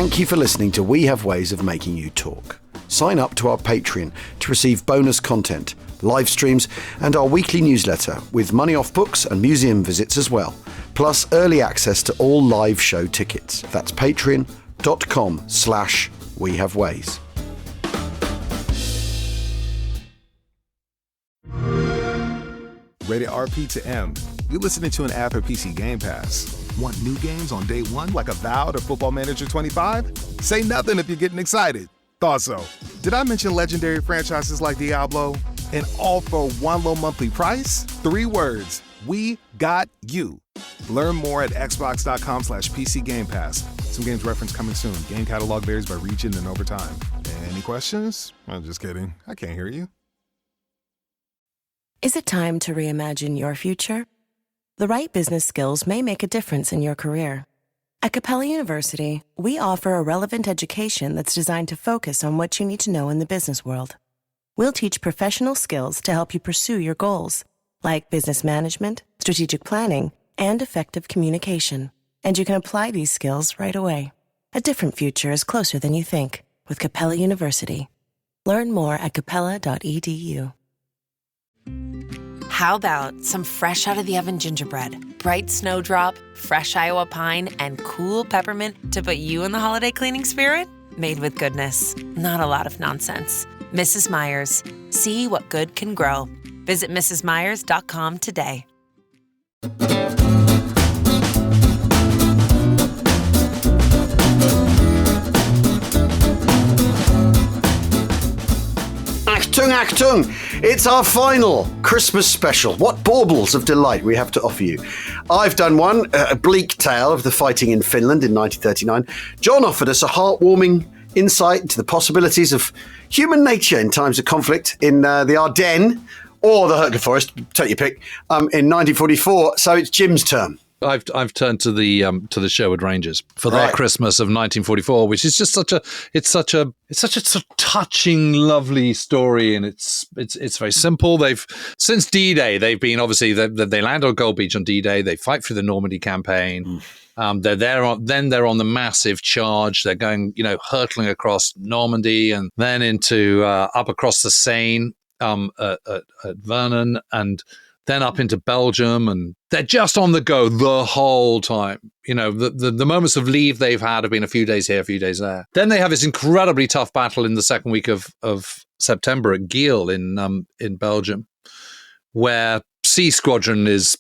Thank you for listening to We Have Ways of Making You Talk. Sign up to our Patreon to receive bonus content, live streams, and our weekly newsletter with money off books and museum visits as well, plus early access to all live show tickets. That's patreon.com/wehaveways. Rated RP to M. You're listening to an ad for PC Game Pass. Want new games on day one like Avowed or Football Manager 25? Say nothing if you're getting excited. Thought so. Did I mention legendary franchises like Diablo? And all for one low monthly price? 3 words. We got you. Learn more at xbox.com/PC Game Pass. Some games reference coming soon. Game catalog varies by region and over time. Any questions? I'm just kidding. I can't hear you. Is it time to reimagine your future? The right business skills may make a difference in your career. At Capella University, we offer a relevant education that's designed to focus on what you need to know in the business world. We'll teach professional skills to help you pursue your goals, like business management, strategic planning, and effective communication. And you can apply these skills right away. A different future is closer than you think with Capella University. Learn more at capella.edu. How about some fresh out of the oven gingerbread, bright snowdrop, fresh Iowa pine, and cool peppermint to put you in the holiday cleaning spirit? Made with goodness, not a lot of nonsense. Mrs. Meyer's. See what good can grow. Visit mrsmeyers.com today. Achtung! It's our final Christmas special. What baubles of delight we have to offer you. I've done one, a bleak tale of the fighting in Finland in 1939. John offered us a heartwarming insight into the possibilities of human nature in times of conflict in the Ardennes or the Hurtler Forest, take your pick, in 1944. So it's Jim's turn. I've turned to the Sherwood Rangers for their Christmas of 1944, which is just such a sort of touching, lovely story, and it's very simple. They've since D-Day, they've been obviously they land on Gold Beach on D-Day. They fight through the Normandy campaign. They're there on the massive charge. They're going hurtling across Normandy and then into up across the Seine at Vernon and then up into Belgium, and they're just on the go the whole time. The moments of leave they've had have been a few days here, a few days there. Then they have this incredibly tough battle in the second week of September at Geel in Belgium, where C Squadron has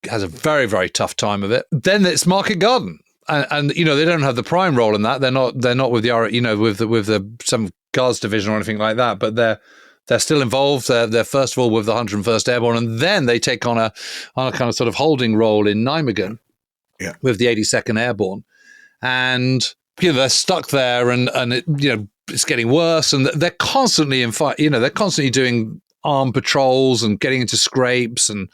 a very, very tough time of it. Then it's Market Garden, and they don't have the prime role in that. They're not with the with the some Guards division or anything like that, but they're still involved. They're first of all with the 101st Airborne, and then they take on a kind of sort of holding role in Nijmegen with the 82nd Airborne. And they're stuck there, and it's getting worse, and they're constantly in fight. They're constantly doing armed patrols and getting into scrapes, and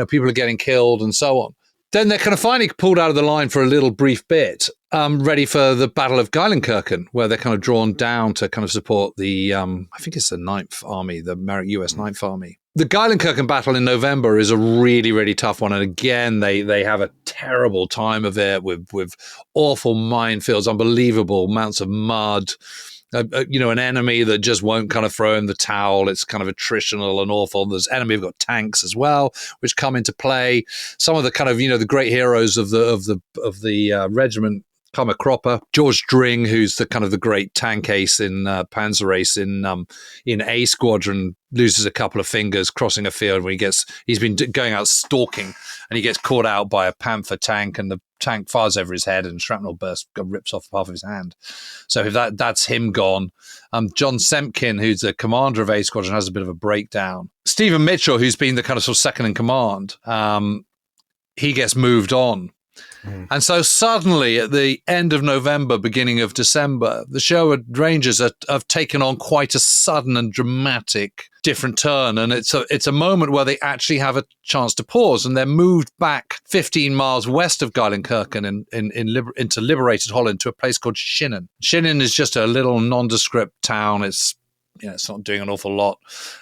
people are getting killed and so on. Then they're kind of finally pulled out of the line for a little brief bit, ready for the Battle of Geilenkirchen, where they're kind of drawn down to kind of support the, I think it's the 9th Army, the US 9th Army. The Geilenkirchen battle in November is a really, really tough one. And again, they have a terrible time of it with awful minefields, unbelievable amounts of mud. An enemy that just won't kind of throw in the towel. It's kind of attritional and awful. There's enemy who've got tanks as well, which come into play. Some of the kind of the great heroes of the regiment come a cropper. George Dring, who's the kind of the great tank ace in Panzer Ace in A Squadron, loses a couple of fingers crossing a field when he's been going out stalking, and he gets caught out by a Panther tank, and the tank fires over his head and shrapnel burst rips off half of his hand. So if that's him gone. John Semkin, who's the commander of A Squadron, has a bit of a breakdown. Stephen Mitchell, who's been the kind of sort of second in command, he gets moved on. And so suddenly at the end of November, beginning of December, the Sherwood Rangers have taken on quite a sudden and dramatic different turn. And it's a moment where they actually have a chance to pause, and they're moved back 15 miles west of Geilenkirchen into liberated Holland to a place called Schinnen. Schinnen is just a little nondescript town. It's it's not doing an awful lot.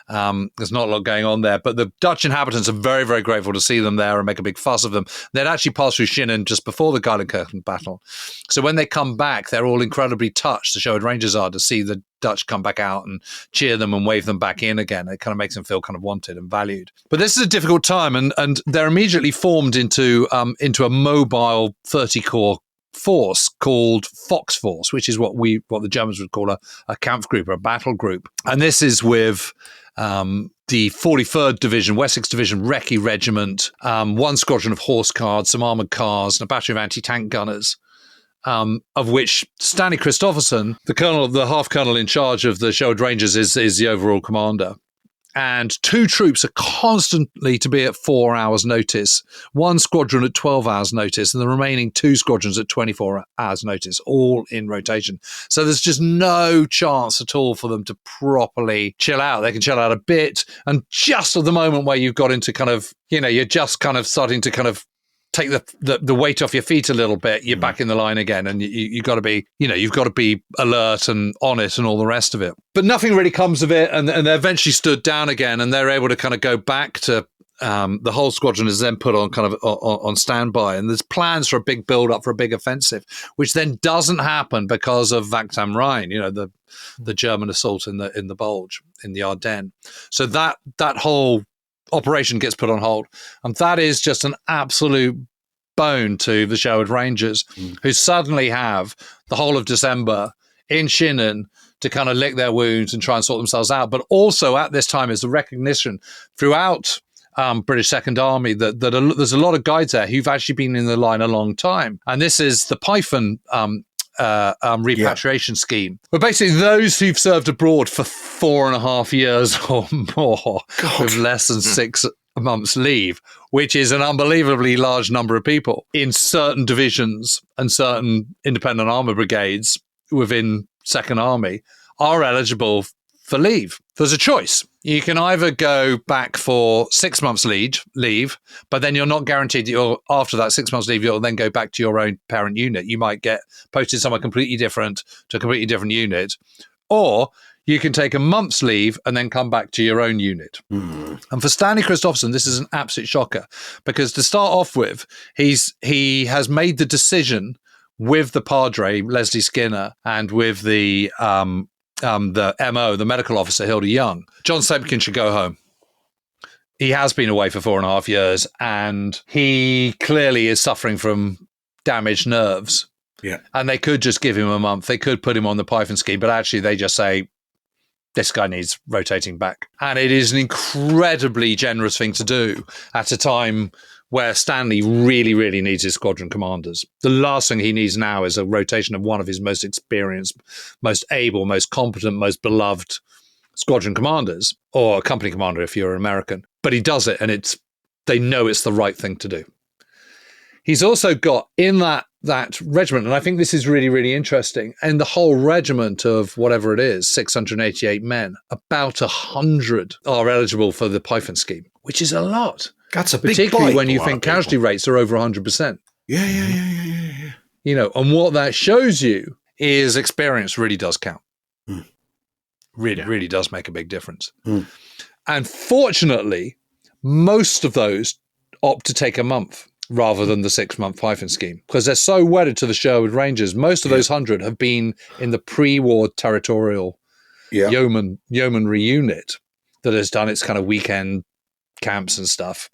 There's not a lot going on there. But the Dutch inhabitants are very, very grateful to see them there and make a big fuss of them. They'd actually passed through Schinnen just before the Geilenkirchen battle. So when they come back, they're all incredibly touched, the Sherwood Rangers are, to see the Dutch come back out and cheer them and wave them back in again. It kind of makes them feel kind of wanted and valued. But this is a difficult time, and they're immediately formed into a mobile 30-corps force called Fox Force, which is what the Germans would call a Kampfgruppe, or a battle group. And this is with the 43rd Division, Wessex Division, Recce Regiment, one squadron of horse guards, some armoured cars, and a battery of anti-tank gunners, of which Stanley Christopherson, the half colonel in charge of the Sherwood Rangers, is the overall commander. And 2 troops are constantly to be at 4 hours' notice, 1 squadron at 12 hours' notice, and the remaining 2 squadrons at 24 hours' notice, all in rotation. So there's just no chance at all for them to properly chill out. They can chill out a bit, and just at the moment where you've got into kind of, you're just kind of starting to kind of take the weight off your feet a little bit, you're back in the line again, and you've got to be, you've got to be alert and on it and all the rest of it. But nothing really comes of it, and they eventually stood down again, and they're able to kind of go back to the whole squadron is then put on kind of on standby, and there's plans for a big build-up for a big offensive, which then doesn't happen because of Wacht am Rhein, the German assault in the Bulge, in the Ardennes. So that whole operation gets put on hold, and that is just an absolute bone to the Sherwood Rangers, who suddenly have the whole of December in Schinnen to kind of lick their wounds and try and sort themselves out. But also at this time is the recognition throughout British Second Army that there's a lot of guides there who've actually been in the line a long time, and this is the Python repatriation scheme. But basically those who've served abroad for 4.5 years or more with less than 6 months leave, which is an unbelievably large number of people in certain divisions and certain independent armour brigades within Second Army, are eligible for leave. There's a choice. You can either go back for 6 months leave, but then you're not guaranteed that after that 6 months leave, you'll then go back to your own parent unit. You might get posted somewhere completely different to a completely different unit, or you can take a month's leave and then come back to your own unit. And for Stanley Christopherson, this is an absolute shocker, because to start off with, he has made the decision with the Padre, Leslie Skinner, and with the MO, the medical officer, Hilda Young, John Semkin should go home. He has been away for 4.5 years, and he clearly is suffering from damaged nerves. Yeah. And they could just give him a month. They could put him on the Python scheme, but actually they just say, this guy needs rotating back. And it is an incredibly generous thing to do at a time where Stanley really, really needs his squadron commanders. The last thing he needs now is a rotation of one of his most experienced, most able, most competent, most beloved squadron commanders, or a company commander if you're American. But he does it, and they know it's the right thing to do. He's also got in that regiment, and I think this is really, really interesting, and the whole regiment of whatever it is, 688 men, about 100 are eligible for the Python scheme, which is a lot. That's a big particularly bite. when you think casualty rates are over 100%. Yeah. And what that shows you is experience really does count. Really does make a big difference. And fortunately, most of those opt to take a month rather than the 6-month Python scheme, because they're so wedded to the Sherwood Rangers. Most of those 100 have been in the pre-war territorial yeomanry unit that has done its kind of weekend camps and stuff.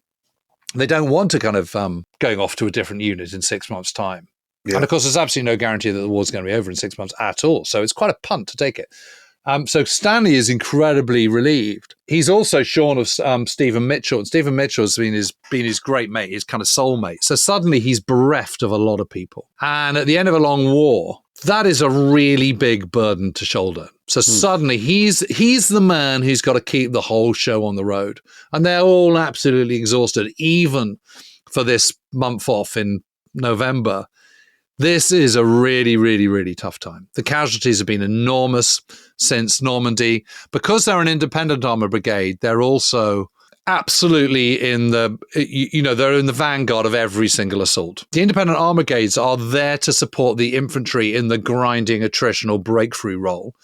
They don't want to kind of going off to a different unit in 6 months' time. Yeah. And of course, there's absolutely no guarantee that the war's going to be over in 6 months at all. So it's quite a punt to take it. So Stanley is incredibly relieved. He's also shorn of Stephen Mitchell. And Stephen Mitchell's been his great mate, his kind of soulmate. So suddenly he's bereft of a lot of people. And at the end of a long war, that is a really big burden to shoulder. So suddenly he's the man who's got to keep the whole show on the road. And they're all absolutely exhausted, even for this month off in November. This is a really, really, really tough time. The casualties have been enormous since Normandy. Because they're an independent armour brigade, they're also absolutely in the, they're in the vanguard of every single assault. The independent armour brigades are there to support the infantry in the grinding attritional breakthrough role.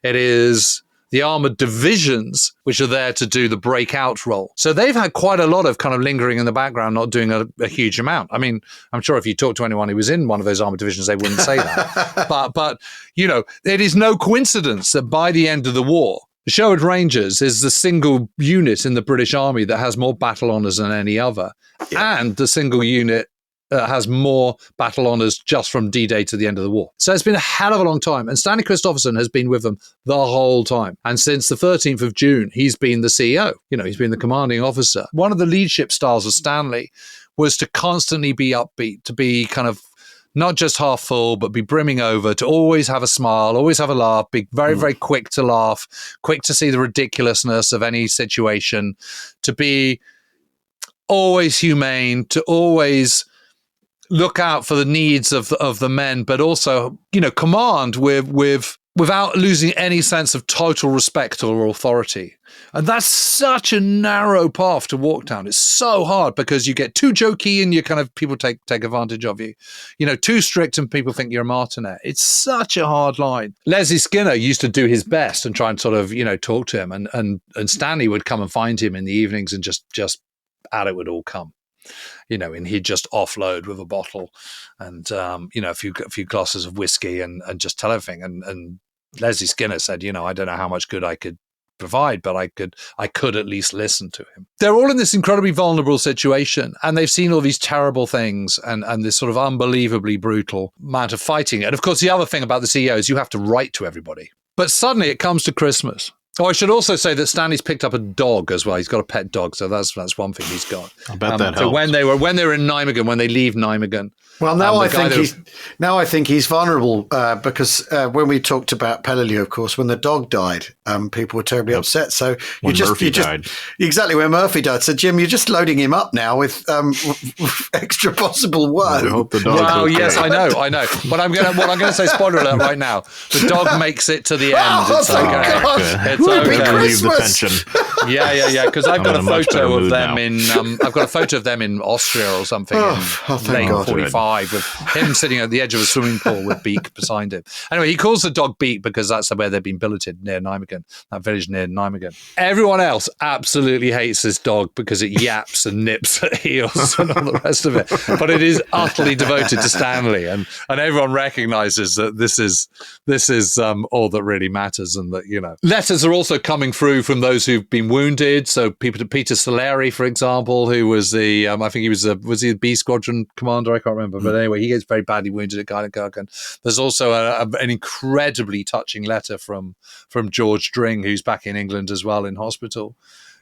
It is the armored divisions, which are there to do the breakout role. So they've had quite a lot of kind of lingering in the background, not doing a huge amount. I mean, I'm sure if you talk to anyone who was in one of those armored divisions, they wouldn't say that. But it is no coincidence that by the end of the war, the Sherwood Rangers is the single unit in the British Army that has more battle honours than any other, and the single unit has more battle honours just from D-Day to the end of the war. So it's been a hell of a long time. And Stanley Christopherson has been with them the whole time. And since the 13th of June, he's been the CEO. He's been the commanding officer. One of the leadership styles of Stanley was to constantly be upbeat, to be kind of not just half full, but be brimming over, to always have a smile, always have a laugh, be very, very quick to laugh, quick to see the ridiculousness of any situation, to be always humane, to always look out for the needs of the men, but also, command without losing any sense of total respect or authority. And that's such a narrow path to walk down. It's so hard because you get too jokey and you kind of, people take advantage of you. Too strict and people think you're a martinet. It's such a hard line. Leslie Skinner used to do his best and try and sort of, talk to him, and Stanley would come and find him in the evenings and just out it would all come. And he'd just offload with a bottle and, a few glasses of whiskey and just tell everything. And Leslie Skinner said, I don't know how much good I could provide, but I could at least listen to him. They're all in this incredibly vulnerable situation, and they've seen all these terrible things and this sort of unbelievably brutal amount of fighting. And of course, the other thing about the CEO is you have to write to everybody. But suddenly it comes to Christmas. Oh, I should also say that Stanley's picked up a dog as well. He's got a pet dog, so that's one thing he's got. I bet that helps. So when they were in Nijmegen, when they leave Nijmegen. Well, now I think he's vulnerable because when we talked about Peleliu, of course, when the dog died, people were terribly upset. So Murphy died. Exactly, when Murphy died. So Jim, you're just loading him up now with extra possible work. I hope the dog's well, okay. Yes, I know. But I'm gonna say, spoiler alert right now. The dog makes it to the end. It's okay. It's okay. Leave the tension. Yeah. Because I've got a photo of them I've got a photo of them in Austria or something in late 45 with him sitting at the edge of a swimming pool with Beak beside him. Anyway, he calls the dog Beak because that's where they've been billeted, near Nijmegen, that village near Nijmegen. Everyone else absolutely hates this dog because it yaps and nips at heels and all the rest of it. But it is utterly devoted to Stanley, and everyone recognizes that this is all that really matters, and that letters are also coming through from those who've been wounded. So Peter Soleri, for example, who was the I think he was he the B Squadron commander? I can't remember, but anyway, he gets very badly wounded at Geilenkirchen. There's also an incredibly touching letter from George Dring, who's back in England as well in hospital,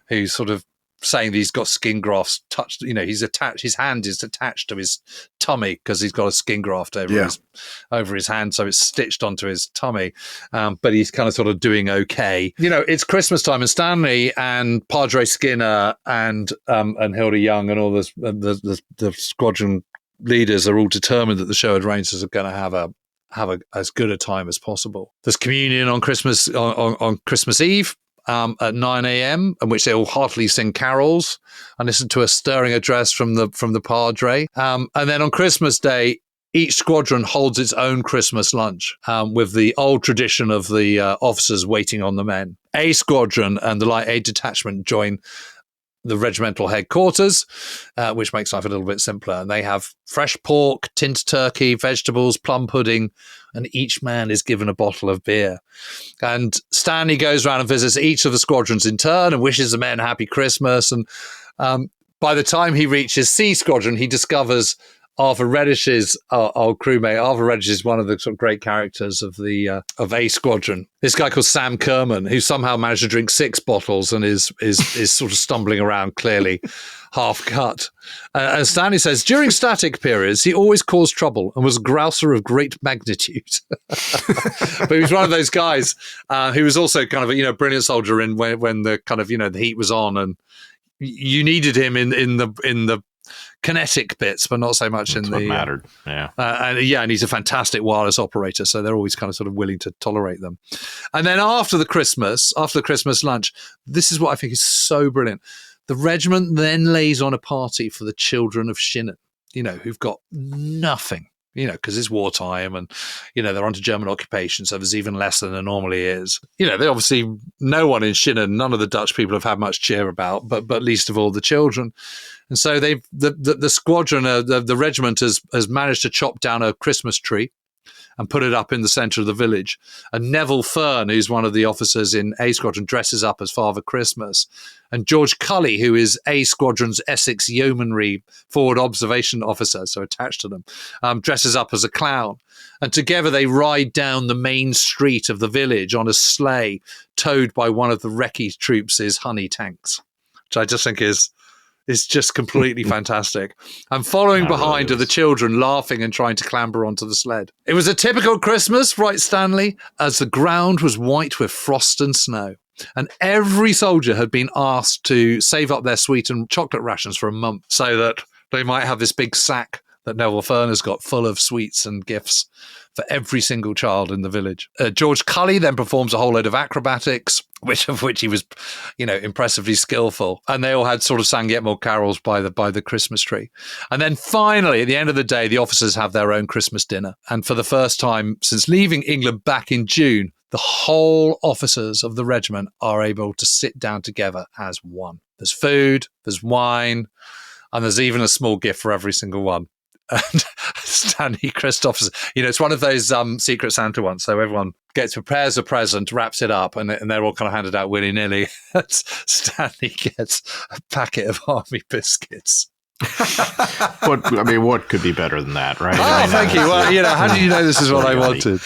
who's sort of saying that he's got skin grafts touched. He's attached. His hand is attached to his tummy because he's got a skin graft over his hand, so it's stitched onto his tummy. But he's kind of sort of doing okay. It's Christmas time, and Stanley and Padre Skinner and Hilda Young and all the squadron leaders are all determined that the Sherwood Rangers are going to have as good a time as possible. There's communion on Christmas on Christmas Eve. At 9 a.m., in which they all heartily sing carols and listen to a stirring address from the Padre. And then on Christmas Day, each squadron holds its own Christmas lunch with the old tradition of the officers waiting on the men. A squadron and the light aid detachment join the regimental headquarters, which makes life a little bit simpler. And they have fresh pork, tinned turkey, vegetables, plum pudding, and each man is given a bottle of beer. And Stanley goes around and visits each of the squadrons in turn and wishes the men happy Christmas. And by the time he reaches C Squadron, he discovers Arthur Reddish's old crewmate. Arthur Reddish is one of the sort of great characters of the of A Squadron. This guy called Sam Kerman, who somehow managed to drink 6 bottles and is sort of stumbling around, clearly half cut. And Stanley says, during static periods, he always caused trouble and was a grouser of great magnitude. But he was one of those guys who was also kind of a brilliant soldier in when the kind of the heat was on, and you needed him in the kinetic bits, but not so much That's in what the mattered. Yeah. And he's a fantastic wireless operator, so they're always kind of sort of willing to tolerate them. And then after the Christmas lunch, this is what I think is so brilliant. The regiment then lays on a party for the children of Schinnen, who've got nothing. because it's wartime and, they're under German occupation, so there's even less than there normally is. They obviously, no one in Schinnen, none of the Dutch people have had much cheer about, but least of all the children. And so the squadron, the regiment has managed to chop down a Christmas tree and put it up in the centre of the village. And Neville Fern, who's one of the officers in A Squadron, dresses up as Father Christmas. And George Cully, who is A Squadron's Essex Yeomanry forward observation officer, so attached to them, dresses up as a clown. And together they ride down the main street of the village on a sleigh towed by one of the recce troops' honey tanks, which I just think is just completely fantastic. And following behind are the children laughing and trying to clamber onto the sled. It was a typical Christmas, writes Stanley, as the ground was white with frost and snow. And every soldier had been asked to save up their sweet and chocolate rations for a month so that they might have this big sack that Neville Fern has got full of sweets and gifts for every single child in the village. George Cully then performs a whole load of acrobatics, which he was, impressively skillful. And they all had sort of sang yet more carols by the Christmas tree. And then finally, at the end of the day, the officers have their own Christmas dinner. And for the first time since leaving England back in June, the whole officers of the regiment are able to sit down together as one. There's food, there's wine, and there's even a small gift for every single one. And Stanley Christoph's, it's one of those Secret Santa ones. So everyone prepares a present, wraps it up, and they're all kind of handed out willy-nilly. Stanley gets a packet of army biscuits. What could be better than that, right? Oh, thank you. Well, how do you know this is what I wanted?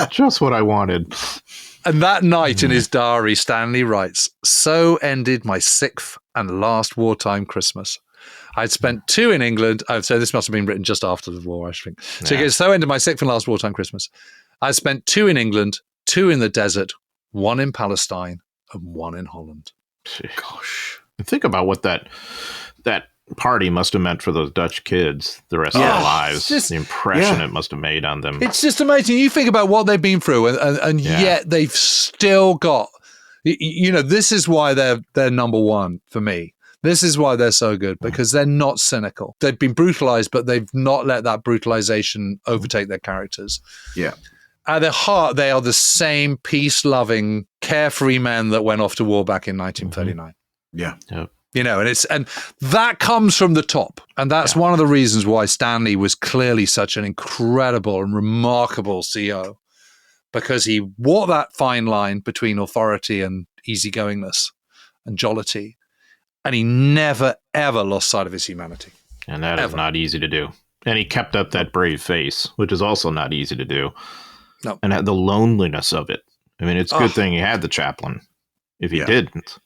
Just what I wanted. And that night in his diary, Stanley writes, "So ended my 6th and last wartime Christmas. I'd spent 2 in England." So this must have been written just after the war, I think. So he goes, "So ended my 6th and last wartime Christmas. I spent 2 in England, 2 in the desert, 1 in Palestine, and 1 in Holland." Gosh. Think about what that party must have meant for those Dutch kids the rest of their lives. The impression it must have made on them. It's just amazing. You think about what they've been through, and yet they've still got, this is why they're number one for me. This is why they're so good, because they're not cynical. They've been brutalized, but they've not let that brutalization overtake their characters. Yeah. At their heart, they are the same peace-loving, carefree men that went off to war back in 1939. Yeah. Yep. And that comes from the top. And that's one of the reasons why Stanley was clearly such an incredible and remarkable CEO, because he walked that fine line between authority and easygoingness and jollity. And he never, ever lost sight of his humanity. And that is not easy to do. And he kept up that brave face, which is also not easy to do. No. And the loneliness of it. I mean, it's a good thing he had the chaplain. If he didn't.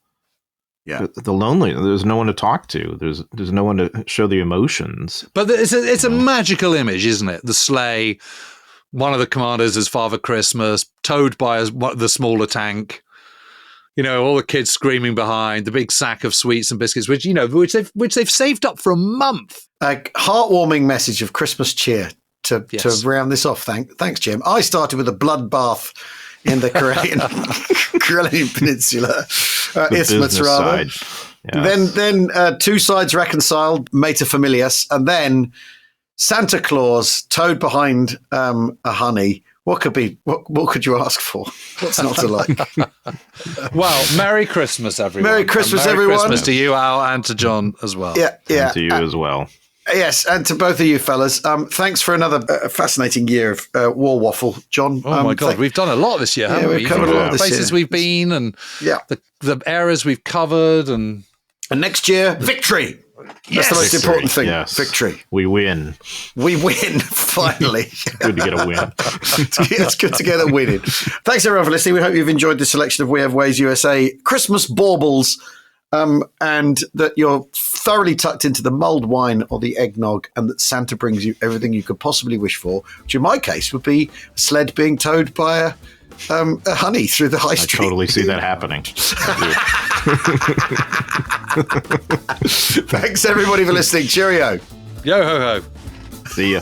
Yeah. The loneliness. There's no one to talk to. There's no one to show the emotions. But it's a magical image, isn't it? The sleigh, one of the commanders is Father Christmas, towed by the smaller tank. All the kids screaming behind, the big sack of sweets and biscuits, which they've saved up for a month. A heartwarming message of Christmas cheer to round this off. Thanks, Jim. I started with a bloodbath in the Karelian Peninsula, isthmus rather. Yes. Then 2 sides reconciled, mater familias, and then Santa Claus towed behind a honey. What could you ask for? What's not to like? Well, Merry Christmas, everyone. Merry Christmas, Merry everyone. Christmas to you, Al, and to John as well. Yeah. And to you as well. Yes, and to both of you fellas. Thanks for another fascinating year of War Waffle, John. Oh my God, we've done a lot this year, haven't we? We've covered a lot this year. Places we've been, and the eras we've covered, and next year, victory. That's the most important thing. Yes. Victory. We win. Finally. Good to get a win. It's good to get a win in. Thanks, everyone, for listening. We hope you've enjoyed this selection of We Have Ways USA Christmas baubles, and that you're thoroughly tucked into the mulled wine or the eggnog, and that Santa brings you everything you could possibly wish for, which in my case would be a sled being towed by a honey through the high street. I totally see that happening. Thanks, everybody, for listening. Cheerio. Yo ho ho. See ya.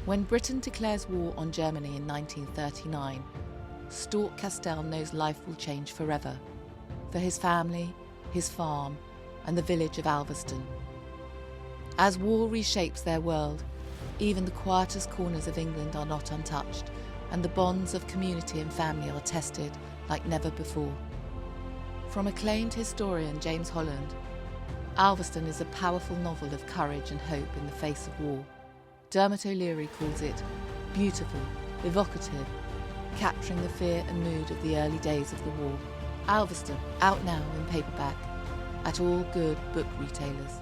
When Britain declares war on Germany in 1939, Stork Castell knows life will change forever. for his family, his farm, and the village of Alveston. As war reshapes their world, even the quietest corners of England are not untouched, and the bonds of community and family are tested like never before. From acclaimed historian James Holland, Alveston is a powerful novel of courage and hope in the face of war. Dermot O'Leary calls it beautiful, evocative, capturing the fear and mood of the early days of the war. Alveston, out now in paperback, at all good book retailers.